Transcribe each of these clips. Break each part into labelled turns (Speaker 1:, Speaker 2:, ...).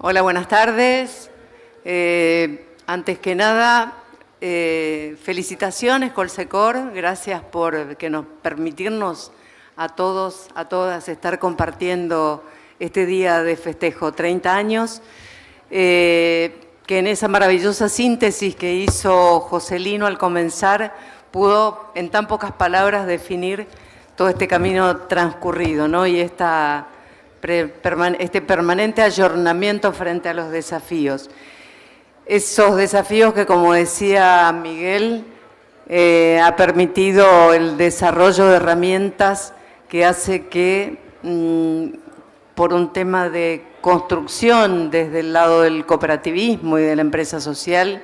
Speaker 1: Hola, buenas tardes. Antes que nada, felicitaciones Colsecor, gracias por permitirnos a todos, a todas estar compartiendo este día de festejo, 30 años, que en esa maravillosa síntesis que hizo Joselino al comenzar, pudo en tan pocas palabras definir todo este camino transcurrido, ¿no? Y este permanente ayornamiento frente a los desafíos. Esos desafíos que, como decía Miguel, ha permitido el desarrollo de herramientas que hace que, por un tema de construcción desde el lado del cooperativismo y de la empresa social,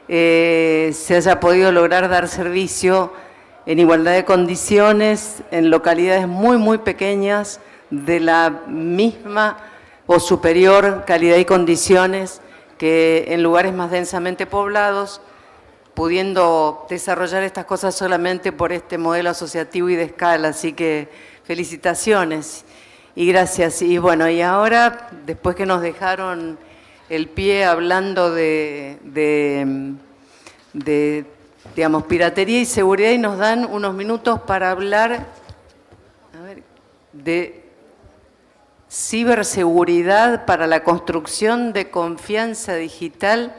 Speaker 1: se haya podido lograr dar servicio en igualdad de condiciones en localidades muy, muy pequeñas, de la misma o superior calidad y condiciones que en lugares más densamente poblados, pudiendo desarrollar estas cosas solamente por este modelo asociativo y de escala. Así que felicitaciones y gracias. Y bueno, y ahora, después que nos dejaron el pie hablando digamos, piratería y seguridad, y nos dan unos minutos para hablar de ciberseguridad para la construcción de confianza digital.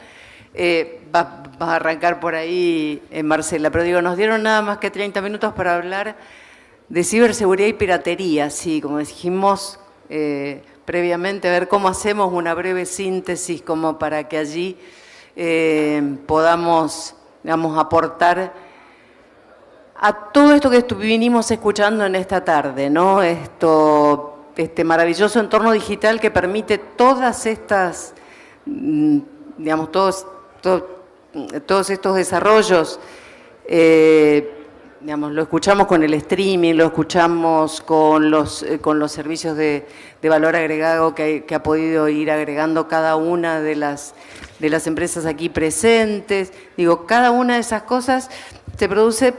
Speaker 1: Va a arrancar por ahí, Marcela, pero digo, nos dieron nada más que 30 minutos para hablar de ciberseguridad y piratería, sí, como dijimos previamente, a ver cómo hacemos una breve síntesis como para que allí podamos, digamos, aportar a todo esto que vinimos escuchando en esta tarde, ¿no? Este maravilloso entorno digital que permite todas estas, digamos, todos estos desarrollos, digamos, lo escuchamos con el streaming, lo escuchamos con los servicios de valor agregado que ha podido ir agregando cada una de las empresas aquí presentes. Digo, cada una de esas cosas se produce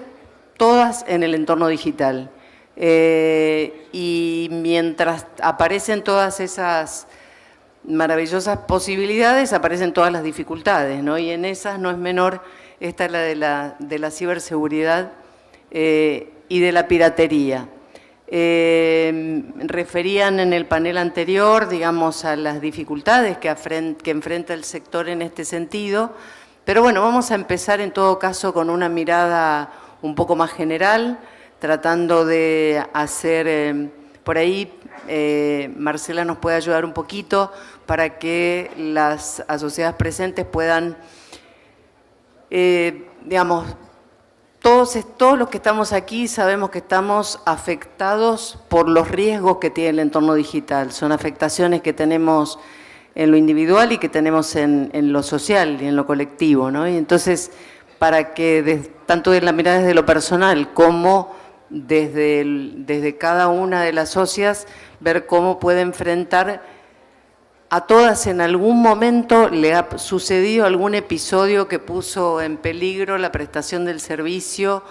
Speaker 1: todas en el entorno digital. Y mientras aparecen todas esas maravillosas posibilidades, aparecen todas las dificultades, ¿no? Y en esas no es menor esta la de la ciberseguridad y de la piratería. Referían en el panel anterior, digamos, a las dificultades que enfrenta el sector en este sentido, pero bueno, vamos a empezar en todo caso con una mirada un poco más general, tratando de hacer, por ahí Marcela nos puede ayudar un poquito para que las asociadas presentes puedan, digamos, todos los que estamos aquí sabemos que estamos afectados por los riesgos que tiene el entorno digital. Son afectaciones que tenemos en lo individual y que tenemos en lo social y en lo colectivo, ¿no? Y entonces, para que tanto de la mirada desde lo personal como desde cada una de las socias, ver cómo puede enfrentar a todas. En algún momento le ha sucedido algún episodio que puso en peligro la prestación del servicio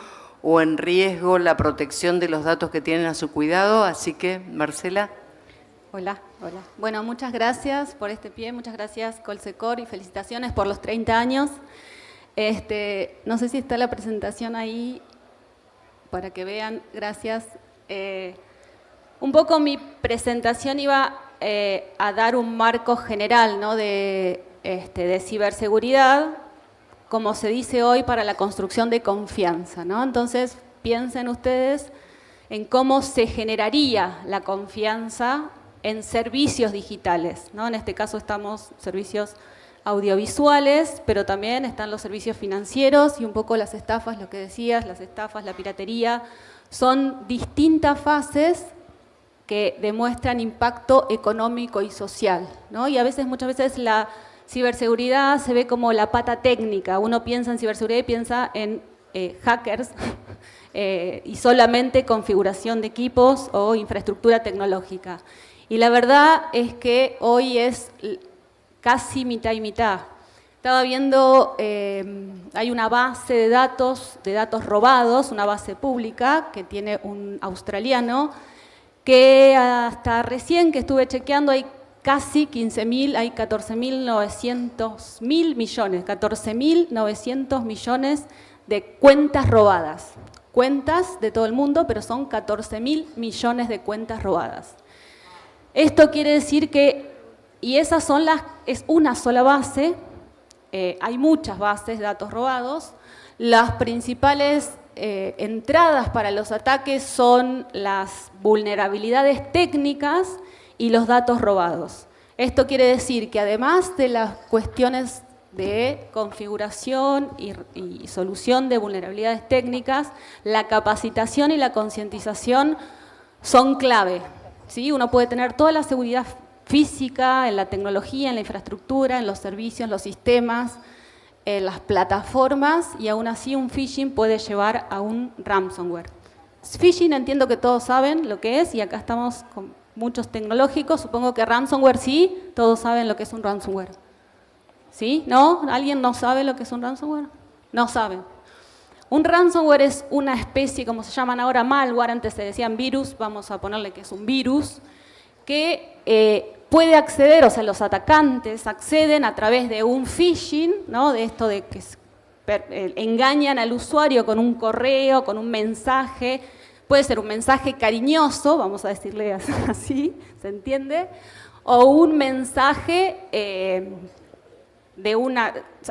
Speaker 1: o en riesgo la protección de los datos que tienen a su cuidado. Así que, Marcela.
Speaker 2: Hola. Bueno, muchas gracias por este pie, muchas gracias Colsecor y felicitaciones por los 30 años. No sé si está la presentación ahí para que vean, gracias. Un poco mi presentación iba a dar un marco general, ¿no? de ciberseguridad, como se dice hoy, para la construcción de confianza, ¿no? Entonces, piensen ustedes en cómo se generaría la confianza en servicios digitales, ¿no? En este caso estamos servicios audiovisuales, pero también están los servicios financieros y un poco las estafas, lo que decías, las estafas, la piratería. Son distintas fases que demuestran impacto económico y social, ¿no? Y muchas veces la ciberseguridad se ve como la pata técnica. Uno piensa en ciberseguridad y piensa en hackers y solamente configuración de equipos o infraestructura tecnológica. Y la verdad es que hoy es casi mitad y mitad. Estaba viendo, hay una base de datos robados, una base pública que tiene un australiano, que hasta recién que estuve chequeando hay casi 15.000, hay 14.900 millones, 14.900 millones de cuentas robadas. Cuentas de todo el mundo, pero son 14.000 millones de cuentas robadas. Esto quiere decir que, y esas son es una sola base, hay muchas bases de datos robados. Las principales entradas para los ataques son las vulnerabilidades técnicas y los datos robados. Esto quiere decir que además de las cuestiones de configuración y solución de vulnerabilidades técnicas, la capacitación y la concientización son clave, ¿sí? Uno puede tener toda la seguridad física, en la tecnología, en la infraestructura, en los servicios, los sistemas, en las plataformas, y aún así un phishing puede llevar a un ransomware. Phishing entiendo que todos saben lo que es, y acá estamos con muchos tecnológicos. Supongo que ransomware sí, todos saben lo que es un ransomware. ¿Sí? ¿No? ¿Alguien no sabe lo que es un ransomware? No saben. Un ransomware es una especie, como se llaman ahora, malware, antes se decían virus, vamos a ponerle que es un virus, que puede acceder, o sea, los atacantes acceden a través de un phishing, ¿no? De esto de que engañan al usuario con un correo, con un mensaje. Puede ser un mensaje cariñoso, vamos a decirle así, ¿se entiende? O un mensaje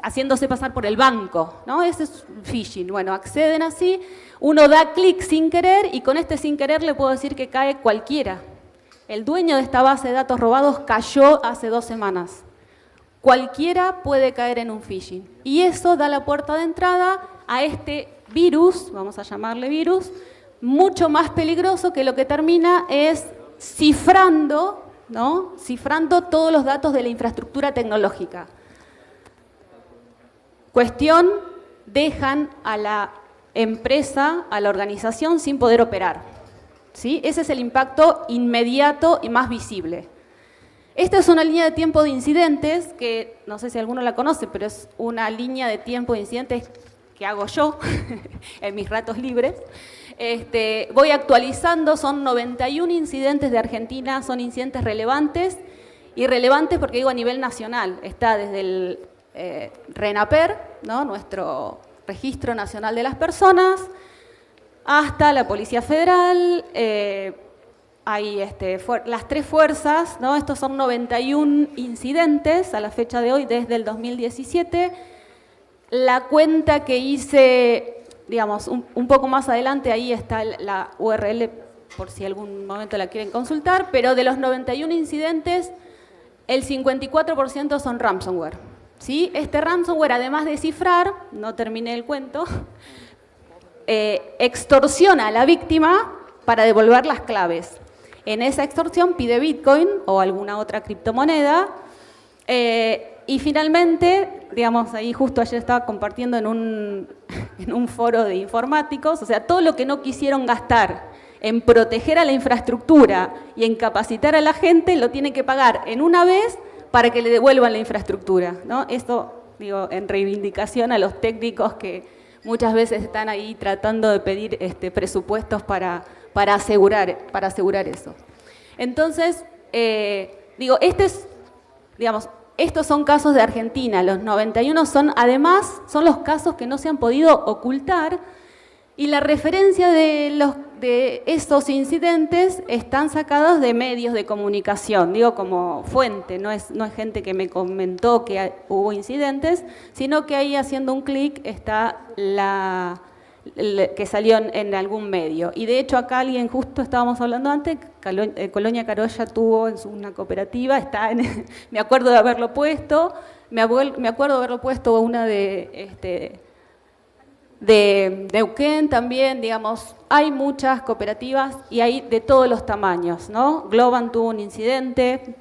Speaker 2: haciéndose pasar por el banco, ¿no? Ese es phishing. Bueno, acceden así, uno da clic sin querer, y con este sin querer le puedo decir que cae cualquiera. El dueño de esta base de datos robados cayó hace 2 semanas. Cualquiera puede caer en un phishing. Y eso da la puerta de entrada a este virus, vamos a llamarle virus, mucho más peligroso, que lo que termina es cifrando, ¿no? Cifrando todos los datos de la infraestructura tecnológica. Cuestión, dejan a la empresa, a la organización sin poder operar. ¿Sí? Ese es el impacto inmediato y más visible. Esta es una línea de tiempo de incidentes que, no sé si alguno la conoce, pero es una línea de tiempo de incidentes que hago yo en mis ratos libres. Voy actualizando, son 91 incidentes de Argentina, son incidentes relevantes, y relevantes porque digo a nivel nacional. Está desde el RENAPER, ¿no? Nuestro Registro Nacional de las Personas, hasta la Policía Federal, hay las 3 fuerzas, ¿no? Estos son 91 incidentes a la fecha de hoy, desde el 2017. La cuenta que hice, digamos, un poco más adelante, ahí está la URL, por si algún momento la quieren consultar, pero de los 91 incidentes, el 54% son ransomware. ¿Sí? Este ransomware, además de cifrar, no terminé el cuento, extorsiona a la víctima para devolver las claves. En esa extorsión pide Bitcoin o alguna otra criptomoneda, y finalmente, digamos, ahí justo ayer estaba compartiendo en un foro de informáticos, o sea, todo lo que no quisieron gastar en proteger a la infraestructura y en capacitar a la gente, lo tiene que pagar en una vez para que le devuelvan la infraestructura, ¿no? Esto, digo, en reivindicación a los técnicos que muchas veces están ahí tratando de pedir presupuestos para asegurar eso. Entonces, digo, estos son casos de Argentina, los 91 además son los casos que no se han podido ocultar, y la referencia de esos incidentes están sacados de medios de comunicación, digo como fuente, no es gente que me comentó que hubo incidentes, sino que ahí haciendo un clic está que salió en algún medio. Y de hecho acá alguien, justo estábamos hablando antes, Colonia Carolla tuvo en una cooperativa, me acuerdo de haberlo puesto, una de Neuquén también, digamos, hay muchas cooperativas y hay de todos los tamaños, ¿no? Globan tuvo un incidente,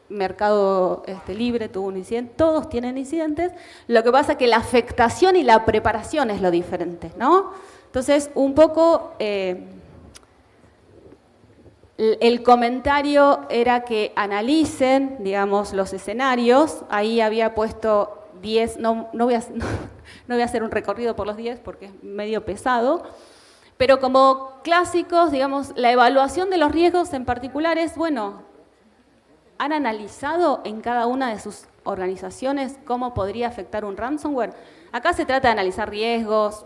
Speaker 2: Mercado Libre tuvo un incidente, todos tienen incidentes. Lo que pasa es que la afectación y la preparación es lo diferente, ¿no? Entonces, un poco el comentario era que analicen, digamos, los escenarios. Ahí había puesto 10, no voy a hacer un recorrido por los 10 porque es medio pesado, pero como clásicos, digamos, la evaluación de los riesgos en particular es, bueno, ¿Han analizado en cada una de sus organizaciones cómo podría afectar un ransomware? Acá se trata de analizar riesgos,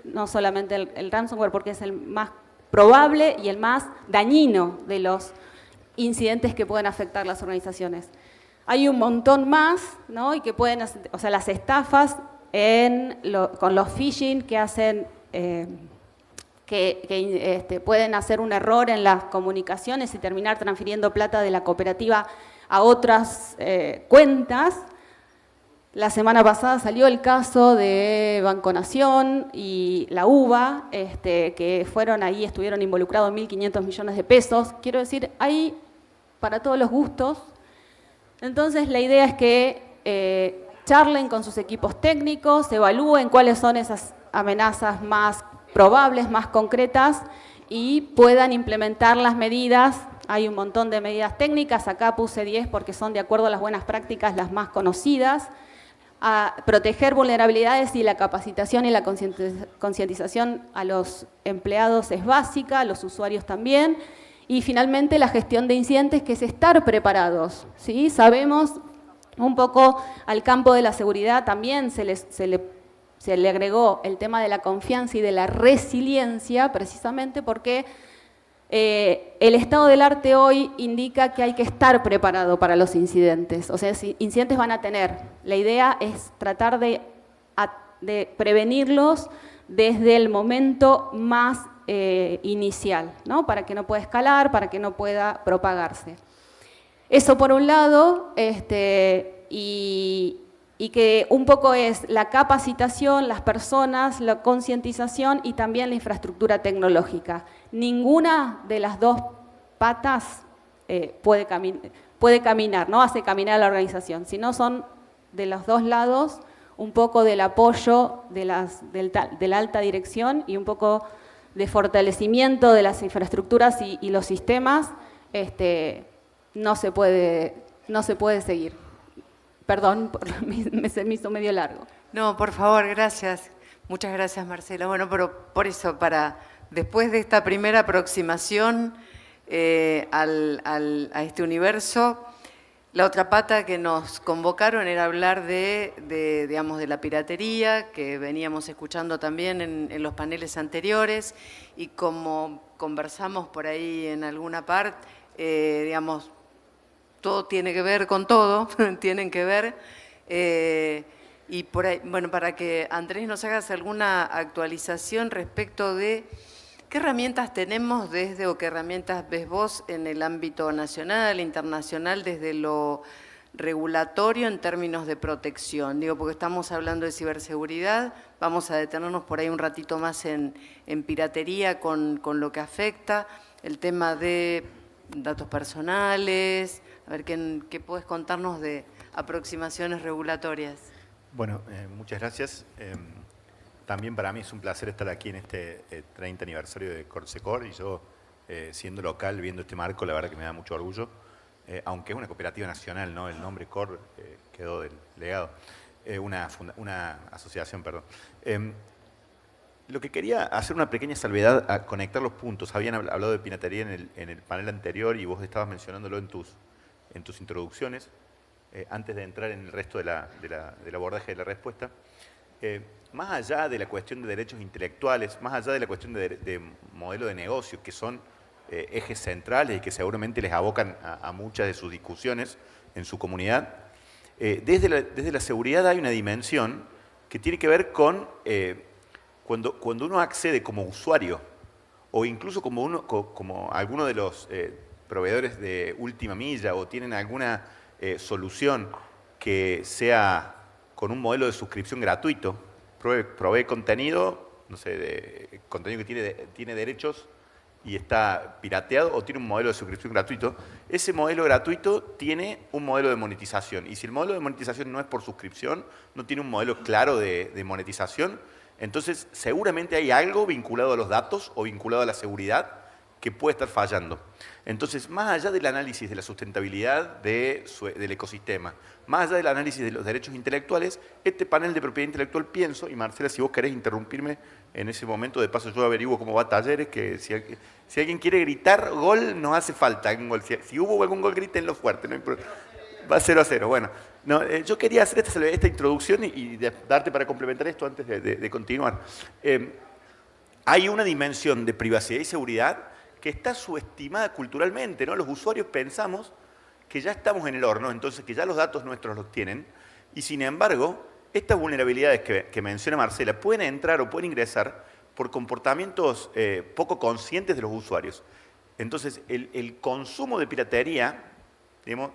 Speaker 2: no solamente el ransomware, porque es el más probable y el más dañino de los incidentes que pueden afectar las organizaciones. Hay un montón más, ¿no? Y que pueden, o sea, las estafas con los phishing que hacen, pueden hacer un error en las comunicaciones y terminar transfiriendo plata de la cooperativa a otras cuentas. La semana pasada salió el caso de Banco Nación y la UBA, que fueron ahí, estuvieron involucrados 1.500 millones de pesos. Quiero decir, hay para todos los gustos. Entonces, la idea es que charlen con sus equipos técnicos, evalúen cuáles son esas amenazas más probables, más concretas, y puedan implementar las medidas. Hay un montón de medidas técnicas, acá puse 10 porque son de acuerdo a las buenas prácticas las más conocidas. A proteger vulnerabilidades, y la capacitación y la concientización a los empleados es básica, a los usuarios también. Y finalmente la gestión de incidentes, que es estar preparados, ¿sí? Sabemos un poco al campo de la seguridad también se le agregó el tema de la confianza y de la resiliencia, precisamente porque el estado del arte hoy indica que hay que estar preparado para los incidentes. O sea, si incidentes van a tener, la idea es tratar de prevenirlos desde el momento más inicial, ¿no? Para que no pueda escalar, para que no pueda propagarse. Eso por un lado, y que un poco es la capacitación, las personas, la concientización y también la infraestructura tecnológica. Ninguna de las dos patas puede caminar, no hace caminar a la organización, sino son de los dos lados un poco del apoyo de la alta dirección y un poco de fortalecimiento de las infraestructuras y los sistemas. No se puede seguir. Perdón, se me hizo medio largo.
Speaker 1: No, por favor, gracias. Muchas gracias, Marcela. Bueno, pero por eso, después de esta primera aproximación a este universo, la otra pata que nos convocaron era hablar digamos, de la piratería, que veníamos escuchando también en los paneles anteriores, y como conversamos por ahí en alguna parte, digamos, todo tiene que ver con todo, tienen que ver. Y por ahí, bueno, para que Andrés nos hagas alguna actualización respecto de qué herramientas tenemos o qué herramientas ves vos en el ámbito nacional, internacional, desde lo regulatorio en términos de protección. Digo, porque estamos hablando de ciberseguridad, vamos a detenernos por ahí un ratito más en piratería con lo que afecta, el tema de datos personales. A ver, ¿qué puedes contarnos de aproximaciones regulatorias?
Speaker 3: Bueno, muchas gracias. También para mí es un placer estar aquí en este 30 aniversario de Colsecor, y yo, siendo local, viendo este marco, la verdad que me da mucho orgullo, aunque es una cooperativa nacional, ¿no? El nombre COR quedó del legado, una asociación, perdón. Lo que quería hacer una pequeña salvedad a conectar los puntos. Habían hablado de piratería en el panel anterior y vos estabas mencionándolo en tus introducciones, antes de entrar en el resto del abordaje de la respuesta. Más allá de la cuestión de derechos intelectuales, más allá de la cuestión de modelo de negocio, que son ejes centrales y que seguramente les abocan a muchas de sus discusiones en su comunidad, desde la seguridad hay una dimensión que tiene que ver con cuando uno accede como usuario, o incluso como alguno de los proveedores de última milla, o tienen alguna solución que sea con un modelo de suscripción gratuito, provee contenido, no sé, contenido que tiene derechos y está pirateado, o tiene un modelo de suscripción gratuito. Ese modelo gratuito tiene un modelo de monetización, y si el modelo de monetización no es por suscripción, no tiene un modelo claro de monetización, entonces seguramente hay algo vinculado a los datos o vinculado a la seguridad que puede estar fallando. Entonces, más allá del análisis de la sustentabilidad del ecosistema, más allá del análisis de los derechos intelectuales, este panel de propiedad intelectual pienso, y Marcela, si vos querés interrumpirme en ese momento, de paso yo averiguo cómo va Talleres, que si alguien quiere gritar gol, nos hace falta un gol. Si hubo algún gol, grítenlo fuerte, no hay problema. Va 0-0. Bueno, no, yo quería hacer esta introducción y darte para complementar esto antes de continuar. Hay una dimensión de privacidad y seguridad que está subestimada culturalmente, ¿no? Los usuarios pensamos que ya estamos en el horno, entonces que ya los datos nuestros los tienen, y sin embargo, estas vulnerabilidades que menciona Marcela pueden entrar o pueden ingresar por comportamientos poco conscientes de los usuarios. Entonces, el consumo de piratería, digamos,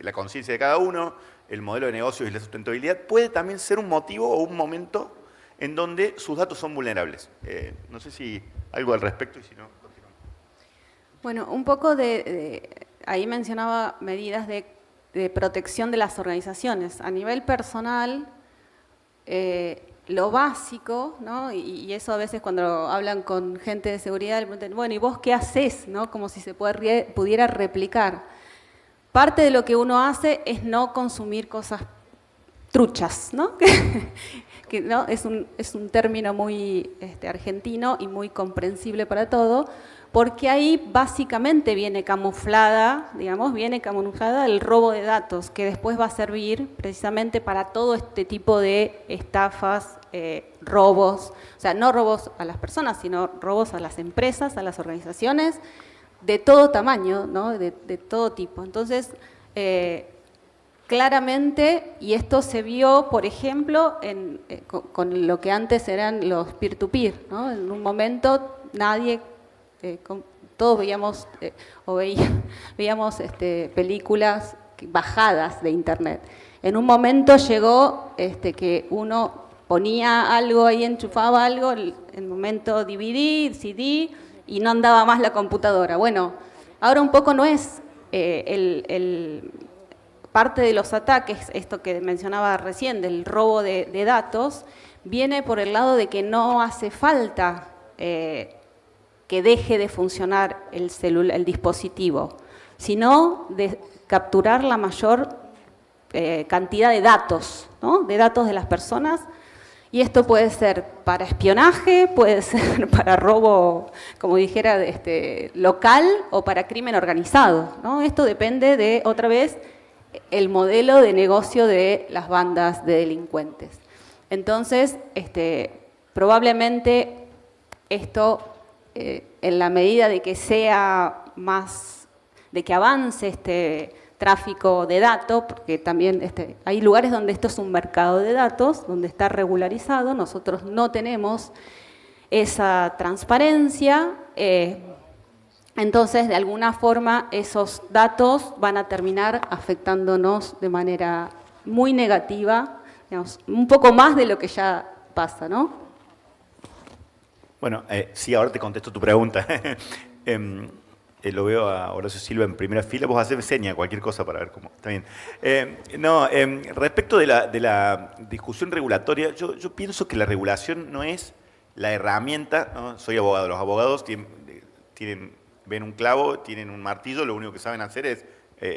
Speaker 3: la conciencia de cada uno, el modelo de negocios y la sustentabilidad, puede también ser un motivo o un momento en donde sus datos son vulnerables. No sé si algo al respecto y si no, continuamos.
Speaker 2: Bueno, un poco ahí mencionaba medidas de protección de las organizaciones. A nivel personal, lo básico, ¿no? Y eso a veces cuando hablan con gente de seguridad, bueno, ¿y vos qué haces? ¿No? Como si se pudiera replicar. Parte de lo que uno hace es no consumir cosas truchas, ¿no? Que ¿no? Es un término muy argentino y muy comprensible para todo, porque ahí básicamente viene camuflada el robo de datos, que después va a servir precisamente para todo este tipo de estafas, robos, o sea, no robos a las personas, sino robos a las empresas, a las organizaciones, de todo tamaño, ¿no? de todo tipo. Entonces, claramente, y esto se vio, por ejemplo, con lo que antes eran los peer-to-peer, ¿no? En un momento nadie, todos veíamos veíamos películas bajadas de internet. En un momento llegó que uno ponía algo ahí, enchufaba algo, en el momento DVD, CD, y no andaba más la computadora. Bueno, ahora un poco no es parte de los ataques, esto que mencionaba recién, del robo de datos, viene por el lado de que no hace falta que deje de funcionar el dispositivo, sino de capturar la mayor cantidad de datos, ¿no? De datos de las personas. Y esto puede ser para espionaje, puede ser para robo, como dijera, local, o para crimen organizado, ¿no? Esto depende de, otra vez, el modelo de negocio de las bandas de delincuentes. Entonces, probablemente esto, en la medida de que sea más, de que avance este tráfico de datos, porque también hay lugares donde esto es un mercado de datos, donde está regularizado, nosotros no tenemos esa transparencia, entonces de alguna forma esos datos van a terminar afectándonos de manera muy negativa, digamos, un poco más de lo que ya pasa, ¿no?
Speaker 3: Bueno, sí, ahora te contesto tu pregunta. Lo veo a Horacio Silva en primera fila. Vos hacés seña, cualquier cosa para ver cómo. Está bien. Respecto de la discusión regulatoria, yo pienso que la regulación no es la herramienta, ¿no? Soy abogado. Los abogados ven un clavo, tienen un martillo, lo único que saben hacer es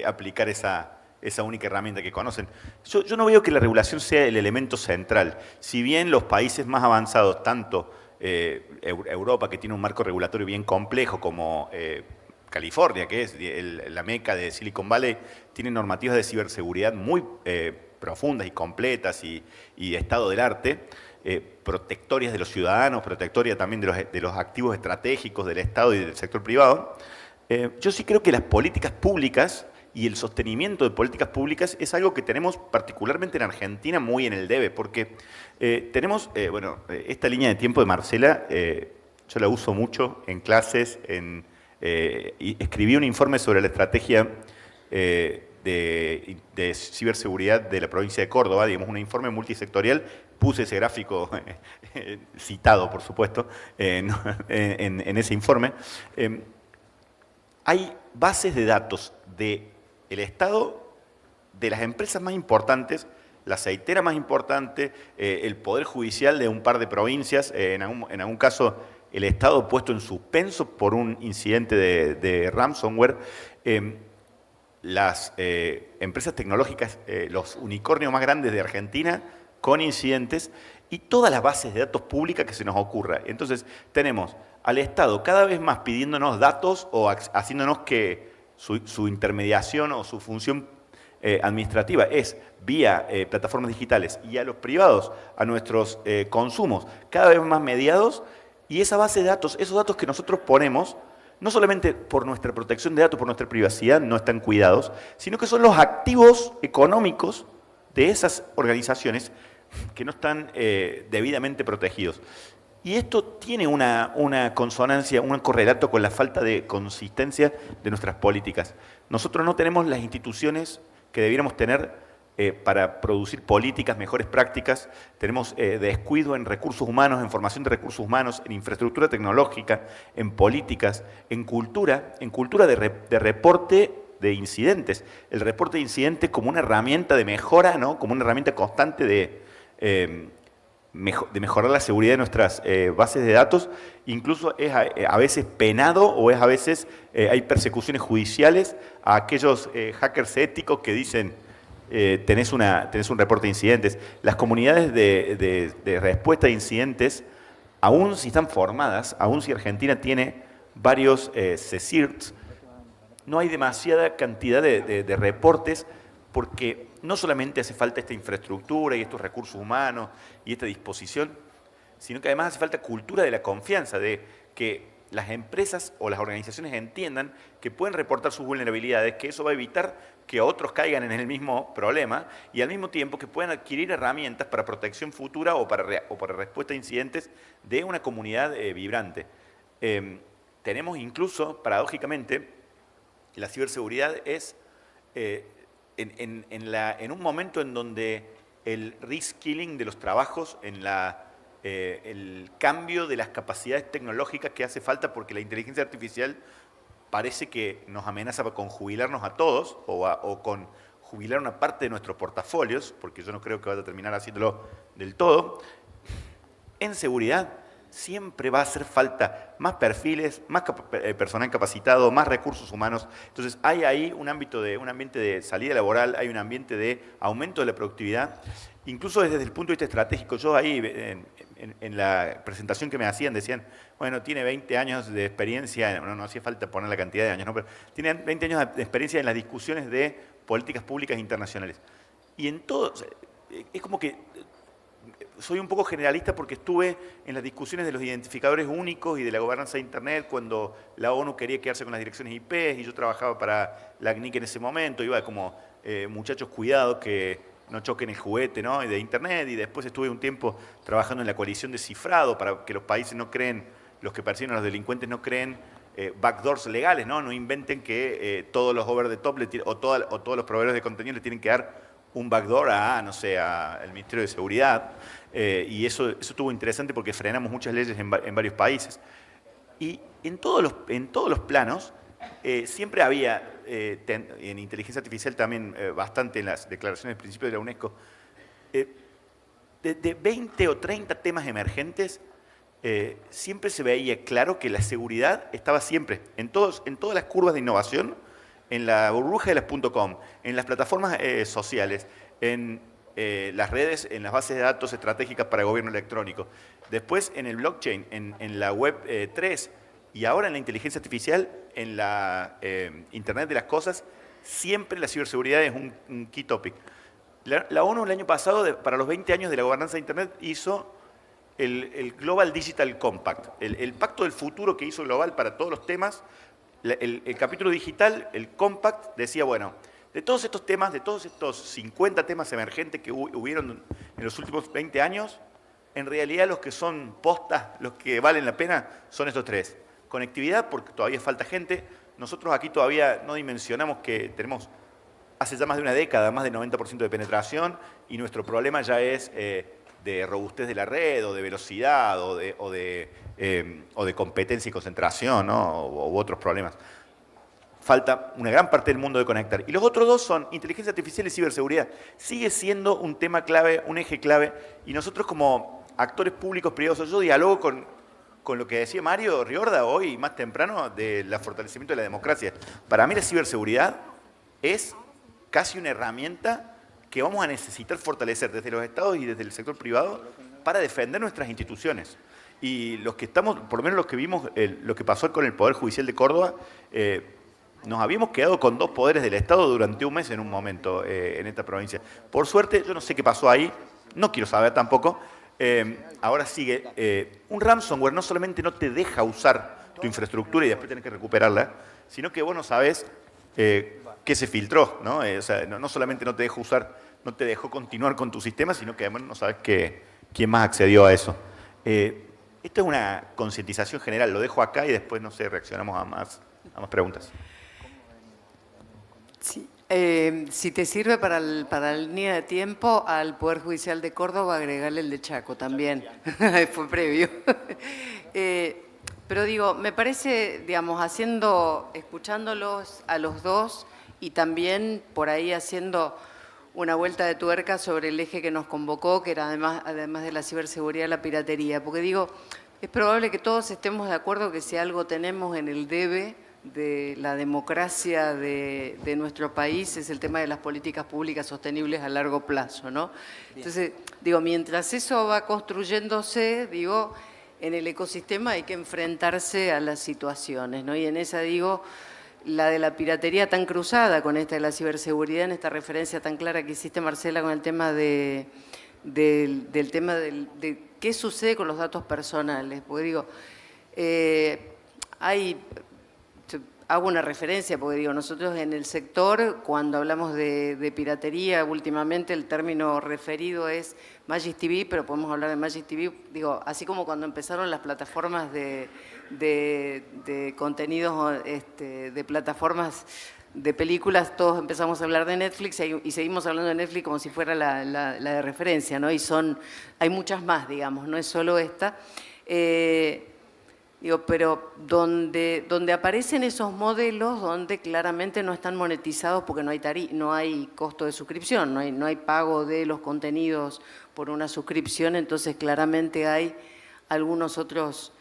Speaker 3: aplicar esa única herramienta que conocen. Yo no veo que la regulación sea el elemento central. Si bien los países más avanzados, tanto Europa, que tiene un marco regulatorio bien complejo, como California, que es la meca de Silicon Valley, tiene normativas de ciberseguridad muy profundas y completas y estado del arte, protectorias de los ciudadanos, protectorias también de los activos estratégicos del Estado y del sector privado. Yo sí creo que las políticas públicas y el sostenimiento de políticas públicas es algo que tenemos particularmente en Argentina muy en el debe, porque tenemos, esta línea de tiempo de Marcela, yo la uso mucho en clases, y escribí un informe sobre la estrategia de ciberseguridad de la provincia de Córdoba, digamos, un informe multisectorial, puse ese gráfico citado, por supuesto, en ese informe. Hay bases de datos del Estado, de las empresas más importantes, la aceitera más importante, el Poder Judicial de un par de provincias, en algún caso el Estado puesto en suspenso por un incidente de ransomware. Las empresas tecnológicas, los unicornios más grandes de Argentina, con incidentes, y todas las bases de datos públicas que se nos ocurra. Entonces, tenemos al Estado cada vez más pidiéndonos datos o haciéndonos que su intermediación o su función administrativa es vía plataformas digitales, y a los privados, a nuestros consumos, cada vez más mediados, y esa base de datos, esos datos que nosotros ponemos, no solamente por nuestra protección de datos, por nuestra privacidad, no están cuidados, sino que son los activos económicos de esas organizaciones que no están debidamente protegidos. Y esto tiene una consonancia, un correlato con la falta de consistencia de nuestras políticas. Nosotros no tenemos las instituciones que debiéramos tener para producir políticas, mejores prácticas. Tenemos descuido en recursos humanos, en formación de recursos humanos, en infraestructura tecnológica, en políticas, en cultura de reporte de incidentes. El reporte de incidentes como una herramienta de mejora, ¿no? Como una herramienta constante de mejorar la seguridad de nuestras bases de datos. Incluso es a veces penado, o es a veces hay persecuciones judiciales a aquellos hackers éticos que dicen tenés un reporte de incidentes. Las comunidades de respuesta a incidentes, aún si están formadas, aún si Argentina tiene varios CSIRTs, no hay demasiada cantidad de reportes, porque no solamente hace falta esta infraestructura y estos recursos humanos y esta disposición, sino que además hace falta cultura de la confianza, de que las empresas o las organizaciones entiendan que pueden reportar sus vulnerabilidades, que eso va a evitar que otros caigan en el mismo problema, y al mismo tiempo que puedan adquirir herramientas para protección futura o para respuesta a incidentes de una comunidad vibrante. Tenemos incluso, paradójicamente, la ciberseguridad es en un momento en donde el reskilling de los trabajos, el cambio de las capacidades tecnológicas que hace falta, porque la inteligencia artificial parece que nos amenaza con jubilarnos a todos o con jubilar una parte de nuestros portafolios, porque yo no creo que vaya a terminar haciéndolo del todo. En seguridad siempre va a hacer falta más perfiles, más personal capacitado, más recursos humanos. Entonces hay ahí un ambiente de salida laboral, hay un ambiente de aumento de la productividad, incluso desde el punto de vista estratégico. Yo ahí en la presentación que me hacían decían, bueno, tiene 20 años de experiencia, no hacía falta poner la cantidad de años, ¿no? Pero tiene 20 años de experiencia en las discusiones de políticas públicas internacionales. Y en todo, es como que soy un poco generalista, porque estuve en las discusiones de los identificadores únicos y de la gobernanza de Internet cuando la ONU quería quedarse con las direcciones IP, y yo trabajaba para la CNIC en ese momento, iba como muchachos, cuidado que no choquen el juguete, ¿no?, de Internet. Y después estuve un tiempo trabajando en la coalición de cifrado para que los países no creen, los que persiguen a los delincuentes no creen backdoors legales, no inventen que todos los over the top o todos los proveedores de contenido le tienen que dar un backdoor al Ministerio de Seguridad. Y eso estuvo interesante porque frenamos muchas leyes en varios países. Y en todos los planos siempre había, en inteligencia artificial también bastante, en las declaraciones de principios de la UNESCO, de 20 o 30 temas emergentes, siempre se veía claro que la seguridad estaba siempre, en todas las curvas de innovación, en la burbuja de las .com, en las plataformas sociales, en las redes, en las bases de datos estratégicas para gobierno electrónico, después en el blockchain, en la web 3, y ahora en la inteligencia artificial, en la Internet de las cosas. Siempre la ciberseguridad es un key topic. La ONU el año pasado, para los 20 años de la gobernanza de Internet, hizo el Global Digital Compact, el pacto del futuro que hizo global para todos los temas. El capítulo digital, el Compact, decía, bueno, de todos estos temas, de todos estos 50 temas emergentes que hubieron en los últimos 20 años, en realidad los que son postas, los que valen la pena, son estos tres. Conectividad, porque todavía falta gente. Nosotros aquí todavía no dimensionamos que tenemos, hace ya más de una década, más del 90% de penetración, y nuestro problema ya es de robustez de la red, o de velocidad, o de competencia y concentración, ¿no?, u otros problemas. Falta una gran parte del mundo de conectar. Y los otros dos son inteligencia artificial y ciberseguridad. Sigue siendo un tema clave, un eje clave, y nosotros como actores públicos, privados, yo dialogo con lo que decía Mario Riorda hoy, más temprano, del fortalecimiento de la democracia. Para mí la ciberseguridad es casi una herramienta que vamos a necesitar fortalecer desde los estados y desde el sector privado para defender nuestras instituciones. Y los que estamos, por lo menos los que vimos lo que pasó con el Poder Judicial de Córdoba, nos habíamos quedado con 2 poderes del Estado durante un mes en un momento en esta provincia. Por suerte, yo no sé qué pasó ahí, no quiero saber tampoco. Ahora sigue. Un ransomware no solamente no te deja usar tu infraestructura y después tienes que recuperarla, sino que vos no sabés qué se filtró, ¿no? O sea, no solamente no te dejó usar, no te dejó continuar con tu sistema, sino que además no sabes quién más accedió a eso. Esto es una concientización general, lo dejo acá y después, no sé, reaccionamos a más preguntas.
Speaker 1: Sí. Si te sirve para la línea de tiempo, al Poder Judicial de Córdoba agregarle el de Chaco también. Fue previo. Pero digo, me parece, digamos, escuchándolos a los dos y también por ahí haciendo una vuelta de tuerca sobre el eje que nos convocó, que era además de la ciberseguridad, la piratería. Porque digo, es probable que todos estemos de acuerdo que si algo tenemos en el debe de la democracia de nuestro país es el tema de las políticas públicas sostenibles a largo plazo, ¿no? Entonces, digo, mientras eso va construyéndose, digo, en el ecosistema hay que enfrentarse a las situaciones, ¿no? Y en esa, digo, la de la piratería tan cruzada con esta de la ciberseguridad, en esta referencia tan clara que hiciste, Marcela, con el tema de qué sucede con los datos personales. Porque digo, hago una referencia, porque digo, nosotros en el sector, cuando hablamos de piratería, últimamente el término referido es Magis TV, pero podemos hablar de Magis TV, digo, así como cuando empezaron las plataformas de contenidos, de plataformas de películas, todos empezamos a hablar de Netflix y seguimos hablando de Netflix como si fuera la de referencia, ¿no? Y hay muchas más, digamos, no es solo esta. Digo, pero donde aparecen esos modelos, donde claramente no están monetizados porque no hay costo de suscripción, no hay pago de los contenidos por una suscripción, entonces claramente hay algunos otros,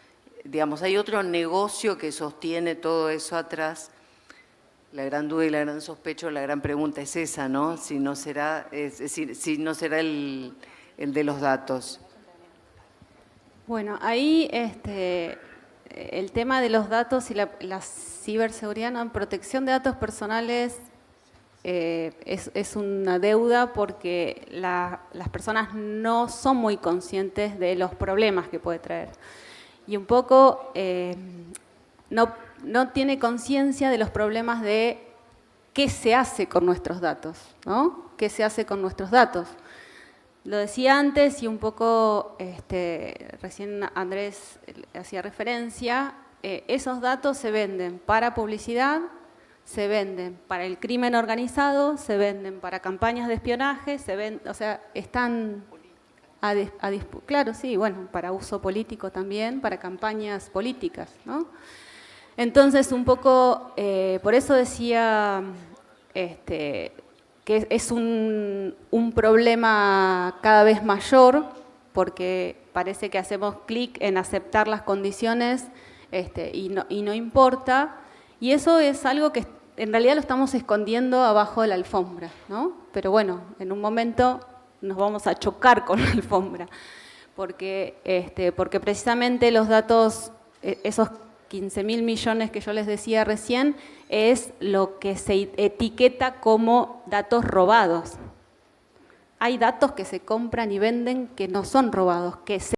Speaker 1: digamos, hay otro negocio que sostiene todo eso atrás. La gran duda y la gran sospecho, la gran pregunta es esa, ¿no? Si no será, es decir, si no será el de los datos.
Speaker 2: Bueno, ahí el tema de los datos y la ciberseguridad, ¿no? Protección de datos personales es una deuda porque las personas no son muy conscientes de los problemas que puede traer. Y un poco no tiene conciencia de los problemas de qué se hace con nuestros datos, ¿no? ¿Qué se hace con nuestros datos? Lo decía antes y un poco recién Andrés hacía referencia, esos datos se venden para publicidad, se venden para el crimen organizado, se venden para campañas de espionaje, o sea, están claro, sí, bueno, para uso político también, para campañas políticas, ¿no? Entonces, un poco, por eso decía que es un problema cada vez mayor, porque parece que hacemos clic en aceptar las condiciones y no importa, y eso es algo que en realidad lo estamos escondiendo abajo de la alfombra, ¿no? Pero bueno, en un momento nos vamos a chocar con la alfombra, porque precisamente los datos, esos 15.000 millones que yo les decía recién, es lo que se etiqueta como datos robados. Hay datos que se compran y venden que no son robados, que se